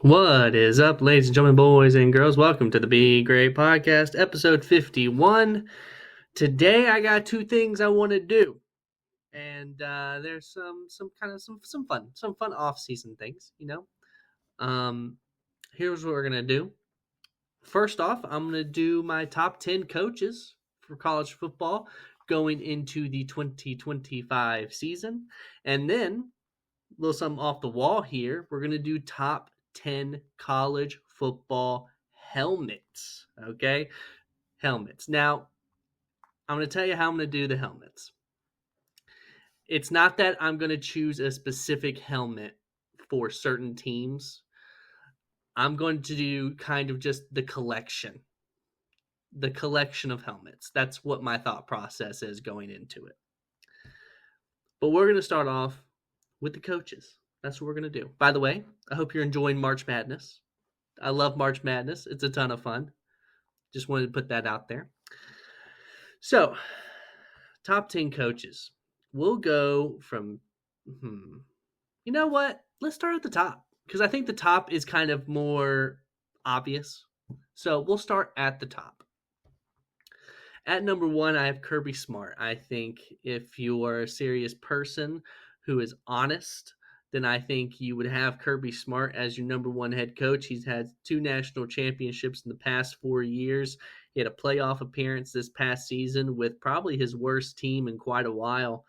What is up, ladies and gentlemen, boys and girls? Welcome to the Be Great Podcast, episode 51. Today, I got two things I want to do, and there's some fun off-season things. Um, Here's what we're gonna do. First off, I'm gonna do my top 10 coaches for college football going into the 2025 season, and then a little something off the wall here. We're going to do top 10 college football helmets. Okay. Helmets. Now, I'm going to tell you how I'm going to do the helmets. It's not that I'm going to choose a specific helmet for certain teams. I'm going to do kind of just the collection of helmets. That's what my thought process is going into it. But we're going to start off with the coaches. That's what we're going to do. By the way, I hope you're enjoying March Madness. I love March Madness. It's a ton of fun. Just wanted to put that out there. So, top 10 coaches. We'll go from, you know what? Let's start at the top because I think the top is kind of more obvious. So, we'll start at the top. At number one, I have Kirby Smart. I think if you are a serious person who is honest, then I think you would have Kirby Smart as your number one head coach. He's had two national championships in the past 4 years. He had a playoff appearance this past season with probably his worst team in quite a while.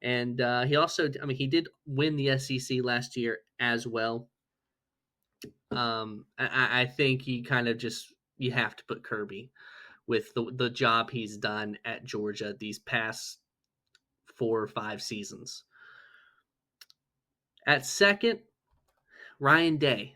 And he did win the SEC last year as well. I think you kind of just, you have to put Kirby with the job he's done at Georgia these past 4 or 5 seasons. At second, Ryan Day.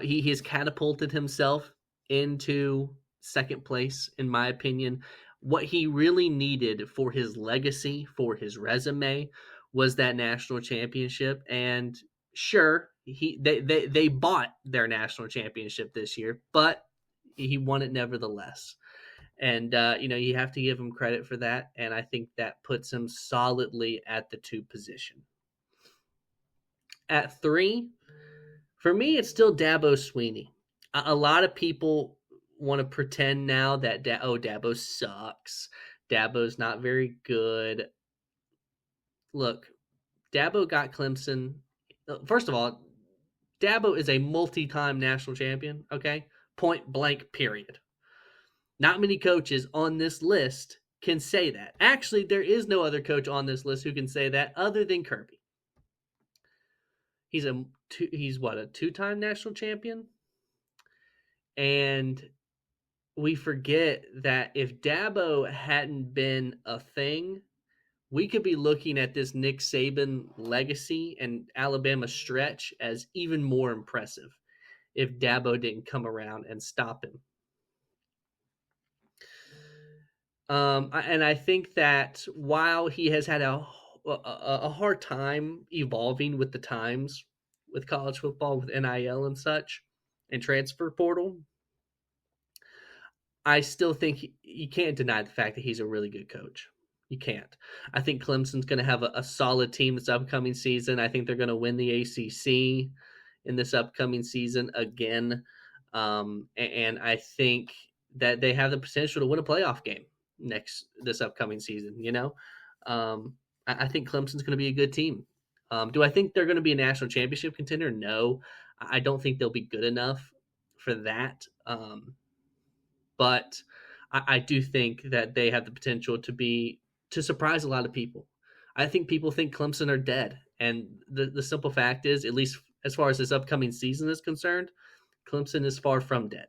He has catapulted himself into second place, in my opinion. What he really needed for his legacy, for his resume, was that national championship. And sure, they bought their national championship this year, but he won it nevertheless. And you have to give him credit for that, and I think that puts him solidly at the 2 position. At 3, for me, it's still Dabo Sweeney. A lot of people want to pretend now that Dabo sucks. Dabo's not very good. Look, Dabo got Clemson. First of all, Dabo is a multi-time national champion. Okay, point blank. Period. Not many coaches on this list can say that. Actually, there is no other coach on this list who can say that other than Kirby. He's a two-time national champion, and we forget that if Dabo hadn't been a thing, we could be looking at this Nick Saban legacy and Alabama stretch as even more impressive if Dabo didn't come around and stop him. And I think that while he has had a hard time evolving with the times with college football, with NIL and such, and transfer portal, I still think you can't deny the fact that he's a really good coach. You can't. I think Clemson's going to have a solid team this upcoming season. I think they're going to win the ACC in this upcoming season again. And I think that they have the potential to win a playoff game this upcoming season. I think Clemson's going to be a good team. Do I think they're going to be a national championship contender? No, I don't think they'll be good enough for that. But I do think that they have the potential to surprise a lot of people. I think people think Clemson are dead, and the simple fact is, at least as far as this upcoming season is concerned, Clemson is far from dead.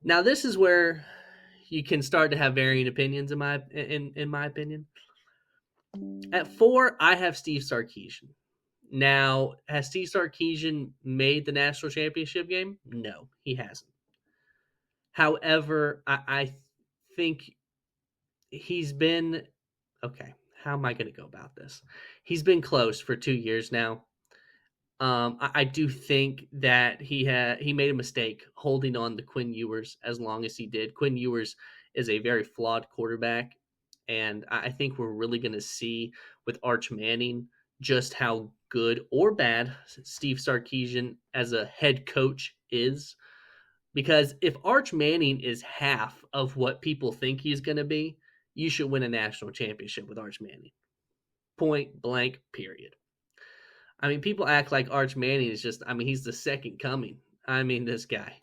Now, this is where you can start to have varying opinions in my opinion. At 4, I have Steve Sarkisian. Now, has Steve Sarkisian made the national championship game? No, he hasn't. However, I think he's been okay. How am I going to go about this? He's been close for 2 years now. I do think that he made a mistake holding on to Quinn Ewers as long as he did. Quinn Ewers is a very flawed quarterback, and I think we're really going to see with Arch Manning just how good or bad Steve Sarkisian as a head coach is. Because if Arch Manning is half of what people think he's going to be, you should win a national championship with Arch Manning. Point blank, period. I mean, people act like Arch Manning is just, I mean, he's the second coming. I mean, this guy.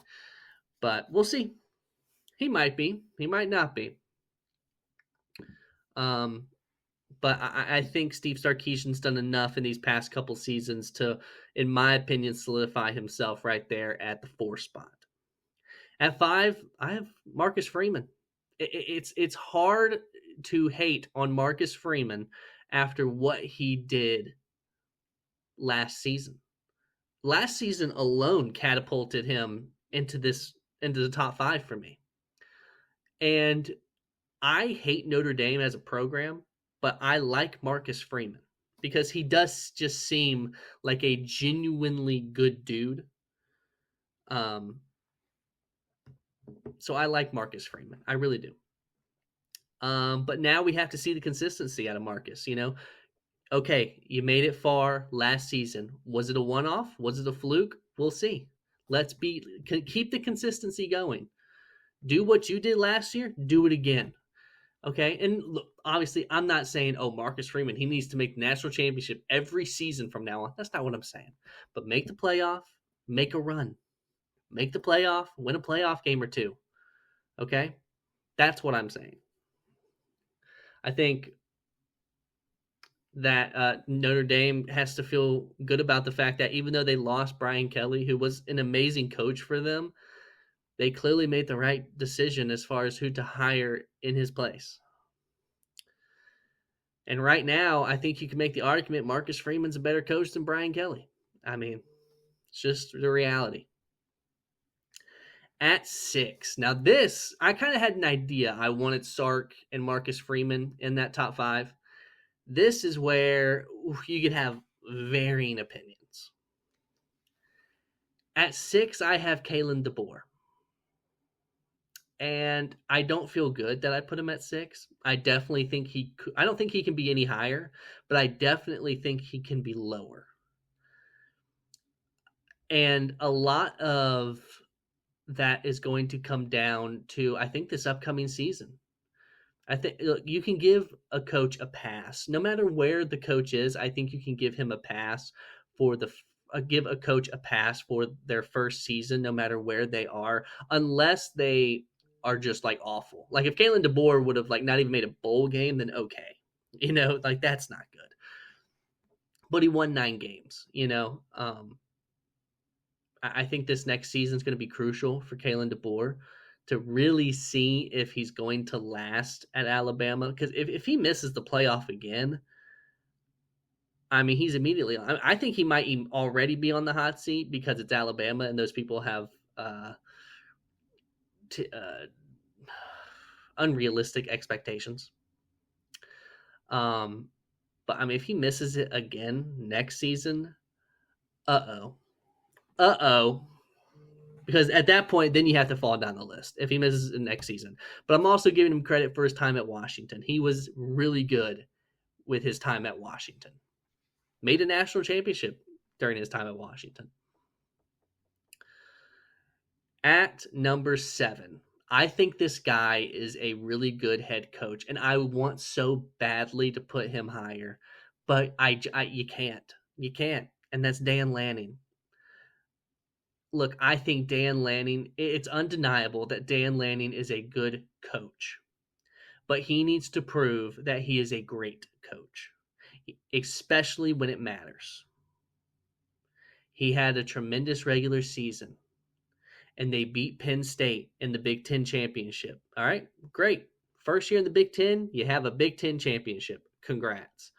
But we'll see. He might be. He might not be. But I think Steve Sarkisian's done enough in these past couple seasons to, in my opinion, solidify himself right there at the 4 spot. At 5, I have Marcus Freeman. It's hard to hate on Marcus Freeman after what he did last season. Last season alone catapulted him into the top 5 for me. And I hate Notre Dame as a program, but I like Marcus Freeman because he does just seem like a genuinely good dude. So I like Marcus Freeman. I really do. But now we have to see the consistency out of Marcus, you know. Okay, you made it far last season. Was it a one-off? Was it a fluke? We'll see. Keep the consistency going. Do what you did last year, do it again. Okay? And look, obviously, I'm not saying, oh, Marcus Freeman, he needs to make the national championship every season from now on. That's not what I'm saying. But make the playoff, make a run. Make the playoff, win a playoff game or 2. Okay? That's what I'm saying. I think that Notre Dame has to feel good about the fact that even though they lost Brian Kelly, who was an amazing coach for them, they clearly made the right decision as far as who to hire in his place. And right now, I think you can make the argument Marcus Freeman's a better coach than Brian Kelly. I mean, it's just the reality. At 6. Now this, I kind of had an idea. I wanted Sark and Marcus Freeman in that top 5. This is where you could have varying opinions. At 6, I have Kalen DeBoer. And I don't feel good that I put him at 6. I definitely think I don't think he can be any higher, but I definitely think he can be lower. And a lot of that is going to come down to, I think, this upcoming season. I think you can give a coach a pass. No matter where the coach is, I think you can give him a pass for give a coach a pass for their first season, no matter where they are, unless they are just like awful. Like if Kalen DeBoer would have like not even made a bowl game, then okay. You know, like that's not good. But he won 9 games, you know. I think this next season is going to be crucial for Kalen DeBoer to really see if he's going to last at Alabama. Because if he misses the playoff again, I mean, he's immediately. I think he might already be on the hot seat because it's Alabama and those people have unrealistic expectations. But I mean, if he misses it again next season, uh-oh. Because at that point, then you have to fall down the list if he misses the next season. But I'm also giving him credit for his time at Washington. He was really good with his time at Washington. Made a national championship during his time at Washington. At number 7, I think this guy is a really good head coach, and I want so badly to put him higher, but you can't. You can't, and that's Dan Lanning. Look, I think Dan Lanning, it's undeniable that Dan Lanning is a good coach, but he needs to prove that he is a great coach, especially when it matters. He had a tremendous regular season, and they beat Penn State in the Big Ten championship. All right, great. First year in the Big Ten, you have a Big Ten championship. Congrats.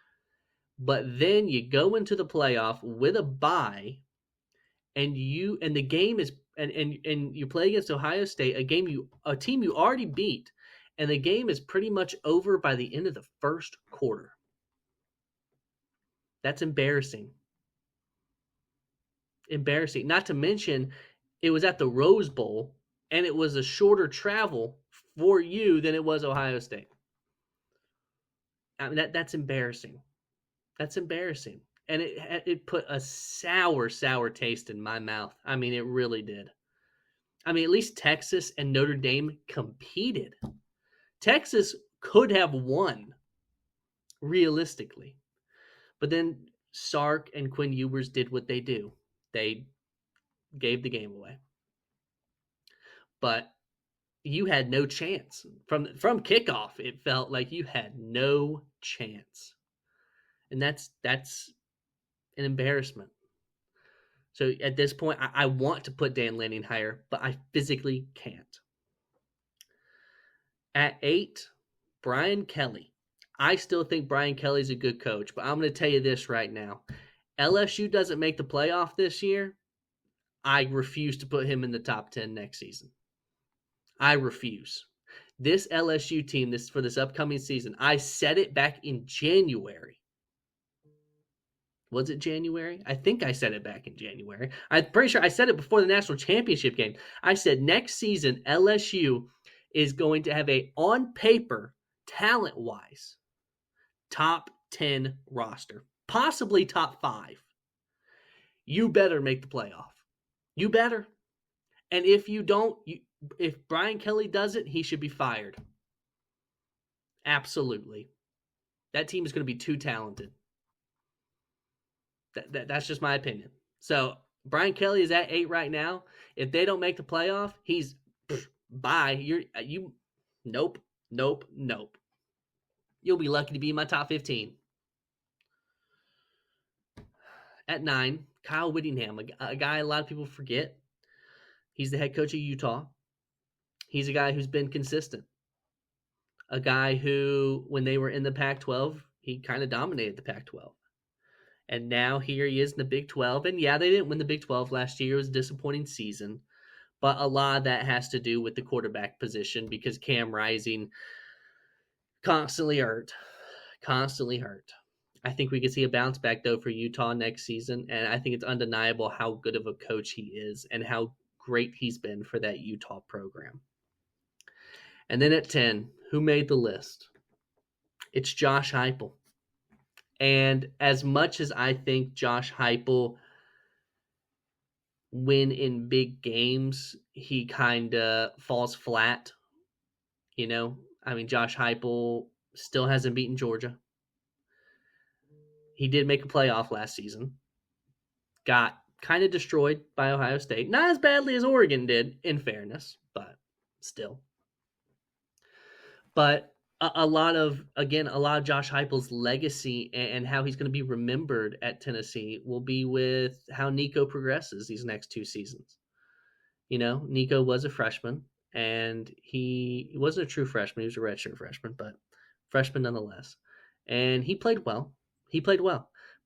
But then you go into the playoff with a bye, and the game is and you play against Ohio State, a team you already beat, and the game is pretty much over by the end of the first quarter. That's embarrassing. Embarrassing. Not to mention, it was at the Rose Bowl, and it was a shorter travel for you than it was Ohio State. I mean, that's embarrassing. That's embarrassing. and it put a sour taste in my mouth. I mean, it really did. I mean, at least Texas and Notre Dame competed. Texas could have won realistically, but then Sark and Quinn Ewers did what they do. They gave the game away. But you had no chance from kickoff. It felt like you had no chance, and that's an embarrassment. So at this point, I want to put Dan Lanning higher, but I physically can't. At 8, Brian Kelly. I still think Brian Kelly's a good coach, but I'm going to tell you this right now. LSU doesn't make the playoff this year. I refuse to put him in the top 10 next season. I refuse. This LSU team, for this upcoming season, I said it back in January. Was it January? I think I said it back in January. I'm pretty sure I said it before the national championship game. I said next season LSU is going to have a, on paper, talent-wise, top 10 roster. Possibly top 5. You better make the playoff. You better. And if you don't, if Brian Kelly doesn't, he should be fired. Absolutely. That team is going to be too talented. That's just my opinion. So Brian Kelly is at 8 right now. If they don't make the playoff, he's bye. Nope. You'll be lucky to be in my top 15. At 9, Kyle Whittingham, a guy a lot of people forget. He's the head coach of Utah. He's a guy who's been consistent. A guy who, when they were in the Pac-12, he kind of dominated the Pac-12. And now here he is in the Big 12. And yeah, they didn't win the Big 12 last year. It was a disappointing season. But a lot of that has to do with the quarterback position because Cam Rising constantly hurt. I think we could see a bounce back, though, for Utah next season. And I think it's undeniable how good of a coach he is and how great he's been for that Utah program. And then at 10, who made the list? It's Josh Heupel. And as much as I think Josh Heupel, when in big games, he kind of falls flat. You know, I mean, Josh Heupel still hasn't beaten Georgia. He did make a playoff last season. Got kind of destroyed by Ohio State. Not as badly as Oregon did, in fairness, but still. But a lot of Josh Heupel's legacy and how he's going to be remembered at Tennessee will be with how Nico progresses these next 2 seasons. You know, Nico was a freshman, and he wasn't a true freshman. He was a redshirt freshman, but freshman nonetheless. And he played well.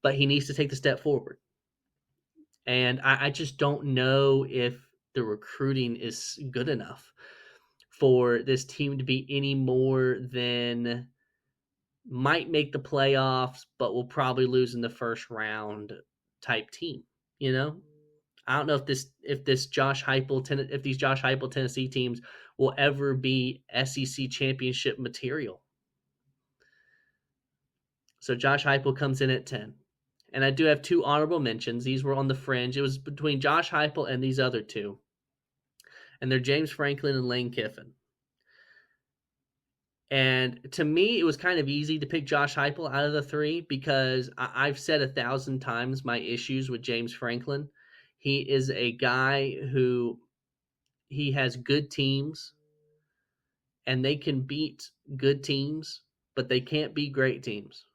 But he needs to take the step forward. And I just don't know if the recruiting is good enough for this team to be any more than might make the playoffs, but will probably lose in the first round type team. You know, I don't know if these Josh Heupel Tennessee teams will ever be SEC championship material. So Josh Heupel comes in at 10. And I do have 2 honorable mentions. These were on the fringe. It was between Josh Heupel and these other 2. And they're James Franklin and Lane Kiffin. And to me, it was kind of easy to pick Josh Heupel out of the 3 because I've said 1,000 times my issues with James Franklin. He is a guy who he has good teams, and they can beat good teams, but they can't beat great teams.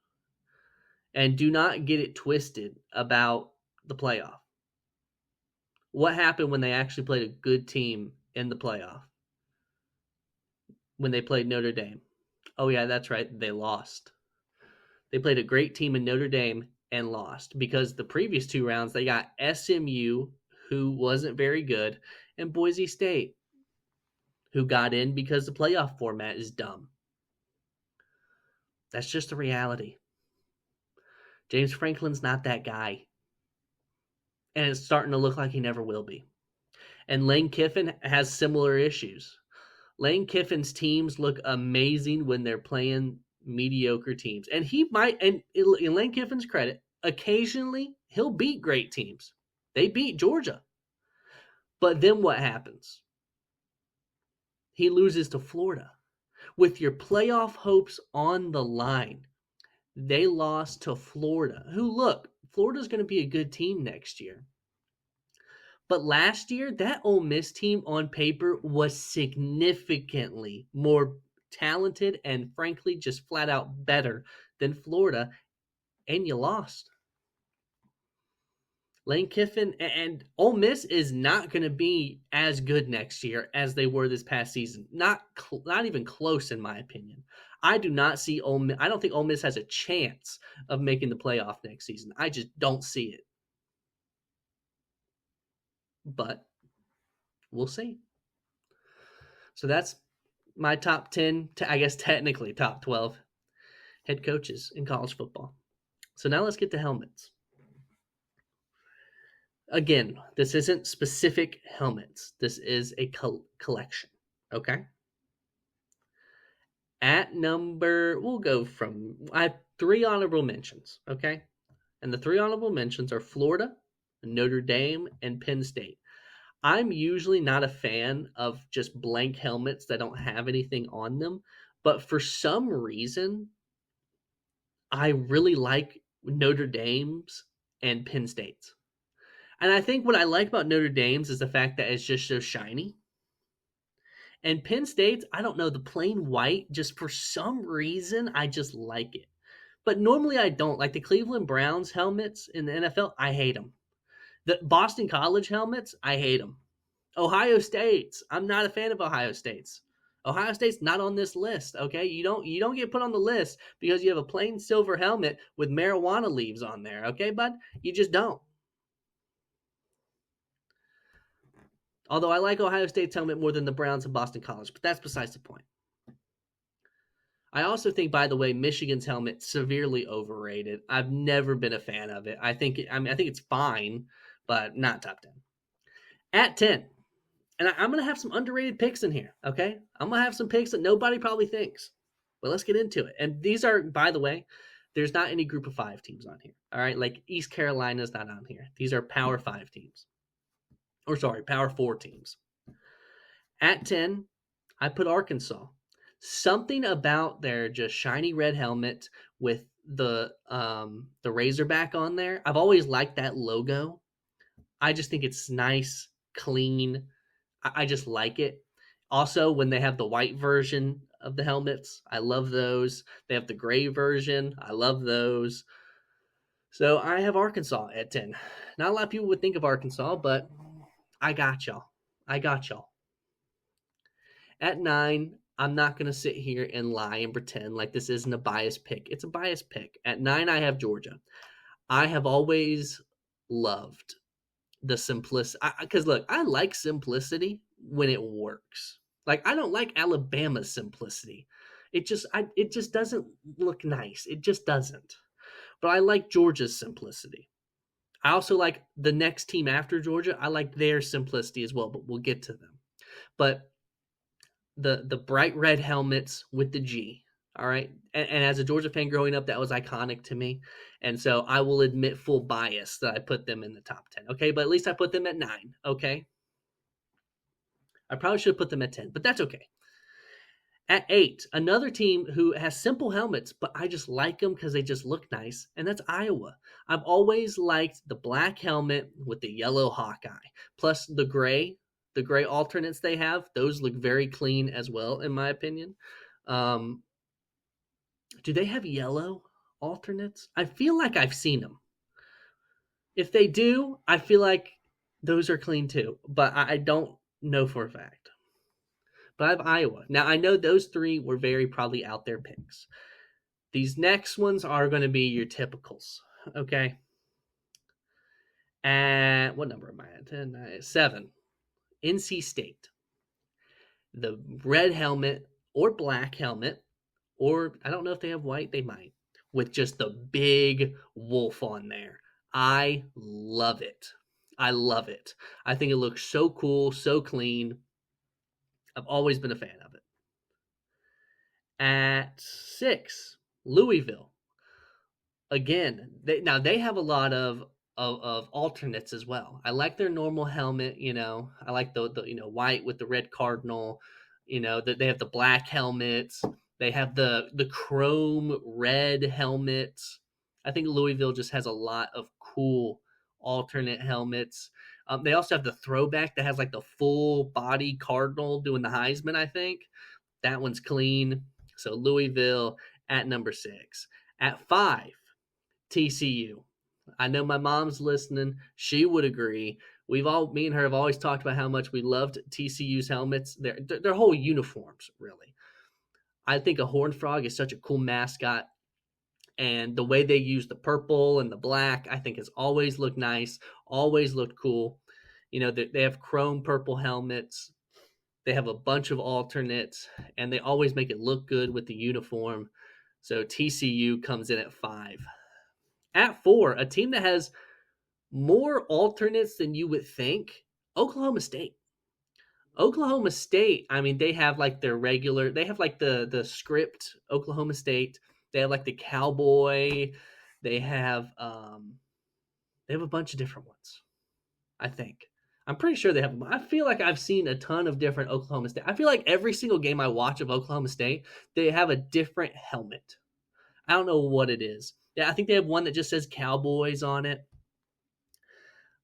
And do not get it twisted about the playoff. What happened when they actually played a good team in the playoff? When they played Notre Dame. Oh, yeah, that's right. They lost. They played a great team in Notre Dame and lost because the previous 2 rounds they got SMU, who wasn't very good, and Boise State, who got in because the playoff format is dumb. That's just the reality. James Franklin's not that guy. And it's starting to look like he never will be. And Lane Kiffin has similar issues. Lane Kiffin's teams look amazing when they're playing mediocre teams. And he might, and in Lane Kiffin's credit, occasionally he'll beat great teams. They beat Georgia. But then what happens? He loses to Florida. With your playoff hopes on the line, they lost to Florida, who, look, Florida's going to be a good team next year. But last year, that Ole Miss team on paper was significantly more talented and, frankly, just flat out better than Florida, and you lost. Lane Kiffin and Ole Miss is not going to be as good next year as they were this past season. Not even close, in my opinion. I do not see Ole Miss. I don't think Ole Miss has a chance of making the playoff next season. I just don't see it. But we'll see. So that's my top 10, I guess technically top 12 head coaches in college football. So now let's get to helmets. Again, this isn't specific helmets. This is a collection, okay? At number, we'll go from, I have 3 honorable mentions, okay? And the 3 honorable mentions are Florida, Notre Dame, and Penn State. I'm usually not a fan of just blank helmets that don't have anything on them, but for some reason, I really like Notre Dame's and Penn State's. And I think what I like about Notre Dame's is the fact that it's just so shiny. And Penn State's, I don't know, the plain white, just for some reason, I just like it. But normally I don't. Like the Cleveland Browns helmets in the NFL, I hate them. The Boston College helmets, I hate them. Ohio State's, I'm not a fan of Ohio State's. Ohio State's not on this list, okay? You don't get put on the list because you have a plain silver helmet with marijuana leaves on there, okay, bud? You just don't. Although I like Ohio State's helmet more than the Browns and Boston College, but that's besides the point. I also think, by the way, Michigan's helmet severely overrated. I've never been a fan of it. I think it's fine, but not top 10. At 10, and I'm going to have some underrated picks in here, okay? I'm going to have some picks that nobody probably thinks. But let's get into it. And these are, by the way, there's not any group of 5 teams on here, all right? Like East Carolina's not on here. These are Power 5 teams. Or sorry, Power 4 teams. At 10, I put Arkansas. Something about their just shiny red helmet with the Razorback on there. I've always liked that logo. I just think it's nice, clean. I just like it. Also, when they have the white version of the helmets, I love those. They have the gray version. I love those. So I have Arkansas at 10. Not a lot of people would think of Arkansas, but I got y'all. At 9, I'm not going to sit here and lie and pretend like this isn't a biased pick. It's a biased pick. At 9, I have Georgia. I have always loved the simplicity. Because, look, I like simplicity when it works. Like, I don't like Alabama's simplicity. It just doesn't look nice. It just doesn't. But I like Georgia's simplicity. I also like the next team after Georgia. I like their simplicity as well, but we'll get to them. But the bright red helmets with the G, all right? And as a Georgia fan growing up, that was iconic to me. And so I will admit full bias that I put them in the top 10, okay? But at least I put them at 9, okay? I probably should have put them at 10, but that's okay. At 8, another team who has simple helmets, but I just like them because they just look nice, and that's Iowa. I've always liked the black helmet with the yellow Hawkeye, plus the gray alternates they have. Those look very clean as well, in my opinion. Do they have yellow alternates? I feel like I've seen them. If they do, I feel like those are clean too, but I don't know for a fact. But I have Iowa. Now, I know those 3 were very probably out there picks. These next ones are going to be your typicals, okay? At what number am I at? 10, 9, 7. NC State. The red helmet or black helmet, or I don't know if they have white, they might, with just the big wolf on there. I love it. I think it looks so cool, so clean. I've always been a fan of it. At 6, Louisville. again, they have a lot of alternates as well. I like their normal helmet, I like the white with the red cardinal, that they have the black helmets. They have the chrome red helmets. I think Louisville just has a lot of cool alternate helmets. They also have the throwback that has like the full body cardinal doing the Heisman, I think. That one's clean. So Louisville at number 6. At 5, TCU. I know my mom's listening. She would agree. Me and her have always talked about how much we loved TCU's helmets. Their whole uniforms, really. I think a horned frog is such a cool mascot, and the way they use the purple and the black, I think has always looked nice, always looked cool. They have chrome purple helmets. They have a bunch of alternates, and they always make it look good with the uniform. So TCU comes in at 5. At 4, a team that has more alternates than you would think, Oklahoma State. Oklahoma State, I mean, they have like they have like the script Oklahoma State. They have like the cowboy. They have a bunch of different ones, I think. I'm pretty sure they have. I feel like I've seen a ton of different Oklahoma State. I feel like every single game I watch of Oklahoma State, they have a different helmet. I don't know what it is. Yeah, I think they have one that just says Cowboys on it.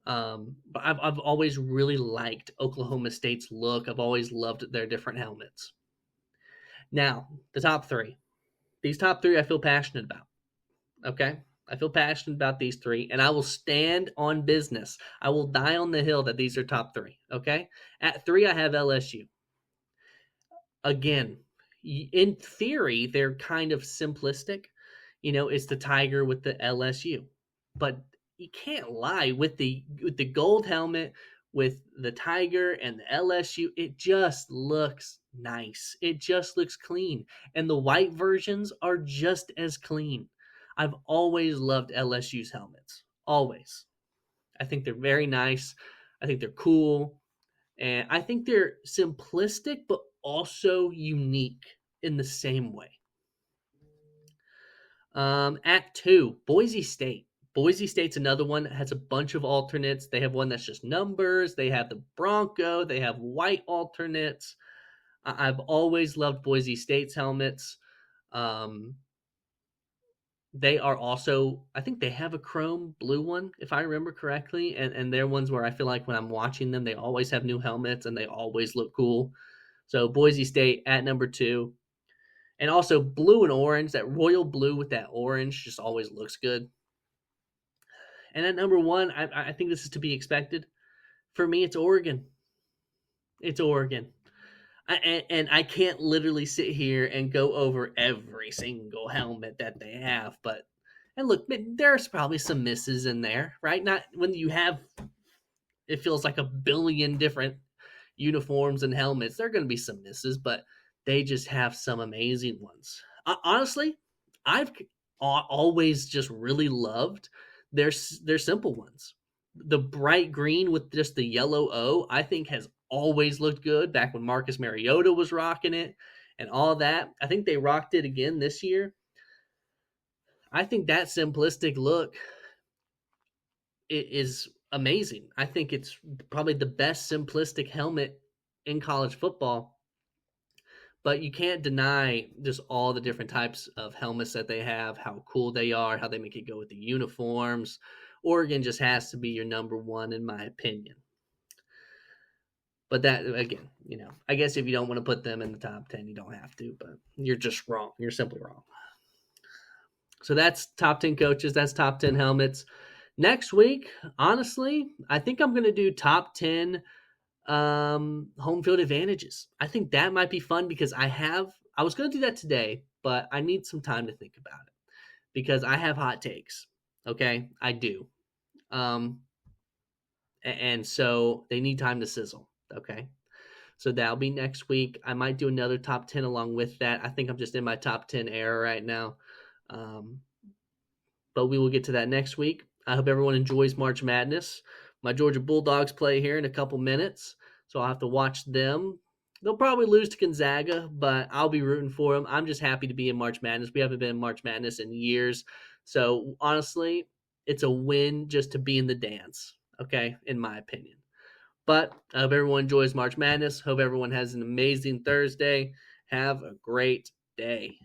But I've always really liked Oklahoma State's look. I've always loved their different helmets. Now, the top 3. These top 3 I feel passionate about. Okay? I feel passionate about these 3, and I will stand on business. I will die on the hill that these are top 3. Okay? At 3, I have LSU. Again, in theory, they're kind of simplistic. It's the Tiger with the LSU. But you can't lie, with the gold helmet, with the Tiger and the LSU, it just looks nice. It just looks clean. And the white versions are just as clean. I've always loved LSU's helmets. Always. I think they're very nice. I think they're cool. And I think they're simplistic, but also unique in the same way. At 2, Boise State. Boise State's another one that has a bunch of alternates. They have one that's just numbers. They have the Bronco. They have white alternates. I've always loved Boise State's helmets. They are also, I think they have a chrome blue one, if I remember correctly. And they're ones where I feel like when I'm watching them, they always have new helmets and they always look cool. So Boise State at number 2. And also blue and orange, that royal blue with that orange just always looks good. And at number 1, I think this is to be expected. For me, it's Oregon. It's Oregon. And I can't literally sit here and go over every single helmet that they have. And look, there's probably some misses in there, right? Not when you have, it feels like a billion different uniforms and helmets. There are going to be some misses, but they just have some amazing ones. Honestly, I've always just really loved their simple ones. The bright green with just the yellow O, I think has always looked good back when Marcus Mariota was rocking it and all that. I think they rocked it again this year. I think that simplistic look is amazing. I think it's probably the best simplistic helmet in college football. But you can't deny just all the different types of helmets that they have, how cool they are, how they make it go with the uniforms. Oregon just has to be your number 1, in my opinion. But that, again, I guess if you don't want to put them in the top 10, you don't have to, but you're just wrong. You're simply wrong. So that's top 10 coaches. That's top 10 helmets. Next week, honestly, I think I'm going to do top 10 home field advantages. I think that might be fun because I was going to do that today, but I need some time to think about it because I have hot takes. Okay, I do. And so they need time to sizzle. Okay, so that'll be next week. I might do another top 10 along with that. I think I'm just in my top 10 era right now. But we will get to that next week. I hope everyone enjoys March Madness. My Georgia Bulldogs play here in a couple minutes, so I'll have to watch them. They'll probably lose to Gonzaga, but I'll be rooting for them. I'm just happy to be in March Madness. We haven't been in March Madness in years. So honestly, it's a win just to be in the dance, okay, in my opinion. But I hope everyone enjoys March Madness. Hope everyone has an amazing Thursday. Have a great day.